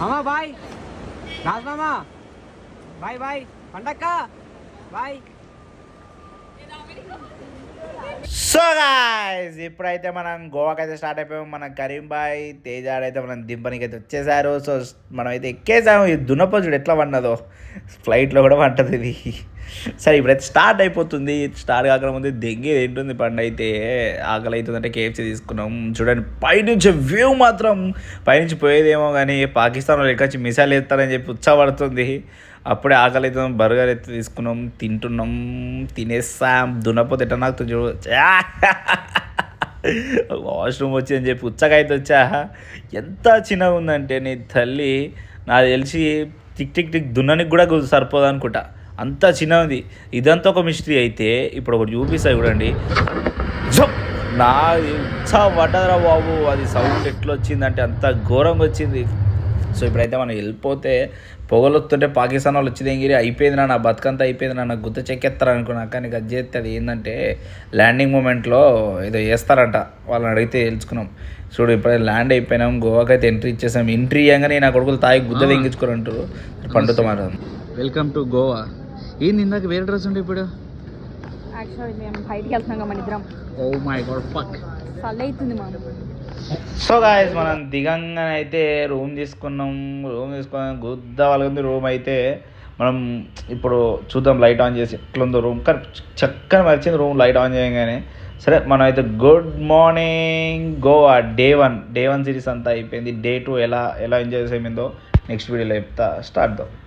మామా బాయ్, రాజ్ మామా bye bye, పండక్క బాయ్. సో గాయ్స్ ఇప్పుడైతే మనం గోవాకి అయితే స్టార్ట్ అయిపోయాము. మన కరీం బాయ్ తేజాడ్ అయితే మనం దింపనికి అయితే వచ్చేసారు. సో మనం అయితే ఎక్కేసాము. ఈ దున్నపోజుడు ఎట్లా పడినదో ఫ్లైట్లో కూడా పట్టదు ఇది. సరే ఇప్పుడైతే స్టార్ట్ అయిపోతుంది. స్టార్ట్ కాకముందు దెంగేది ఏంటుంది పండు అయితే ఆకలి అవుతుందంటే కేఎఫ్సీ తీసుకున్నాం. చూడండి పైనుంచి వ్యూ మాత్రం పైనుంచి పోయేదేమో కానీ పాకిస్తాన్ వాళ్ళు ఎక్కచ్చి మిసైల్ ఎత్తారని చెప్పి ఉత్సాహపడుతుంది. అప్పుడే ఆకలి అవుతుంది. బర్గర్ అయితే తీసుకున్నాం, తింటున్నాం, తినేస్తాం. దున్నపోతే ఎట్లా నాకు చూడ వాష్రూమ్ వచ్చి అని చెప్పి ఉచ్చగా అయితే వచ్చా. ఎంత చిన్నగా ఉందంటే నీ తల్లి నాకు తెలిసి టిక్ టిక్ టిక్ దున్ననికి కూడా సరిపోదు అనుకుంటా, అంత చిన్నది. ఇదంతా ఒక మిస్టరీ అయితే ఇప్పుడు ఒకటి చూపిస్తాయి చూడండి. నా ఉత్సాహ పడ్డదరా బాబు, అది సౌండ్ ఎట్లా వచ్చిందంటే అంత ఘోరంగా వచ్చింది. సో ఇప్పుడైతే మనం వెళ్ళిపోతే పొగలు వస్తుంటే పాకిస్తాన్ వాళ్ళు వచ్చి దగ్గర అయిపోయింది నా బతుకంతా అయిపోయింది నాకు గుర్తు చెక్కేస్తారు అనుకున్నా. కానీ అది చేస్తే అది ఏంటంటే ల్యాండింగ్ మూమెంట్లో ఏదో చేస్తారంట, వాళ్ళని అడిగితే తెలుసుకున్నాం. చూడు ఇప్పుడైతే ల్యాండ్ అయిపోయినాం, గోవాకి అయితే ఎంట్రీ ఇచ్చేసాం. ఎంట్రీ ఇవ్వగానే నా కొడుకులు తాగి గుద్ద తెంగించుకొని అంటారు. పండుతో మాట వెల్కమ్ టు గోవా. ఏంది ఇందాక వేరే డ్రెస్ ఉండే ఇప్పుడు? బయటికి వెళ్తున్నాం మన ఇద్దరం. Oh my God fuck. చల్ల అవుతుంది మా. సో గాయస్ మనం దిగంగానే అయితే రూమ్ తీసుకున్నాం గుద్ద వాళ్ళకి రూమ్ అయితే మనం ఇప్పుడు చూద్దాం లైట్ ఆన్ చేసి ఎట్లుందో రూమ్. కానీ చక్కని మరిచింది రూమ్ లైట్ ఆన్ చేయగానే. సరే మనం అయితే good morning Goa day one series అంతా అయిపోయింది. డే 2 ఎలా ఎంజాయ్ చేసేమిందో నెక్స్ట్ వీడియోలో చెప్తా. స్టార్ట్ దో.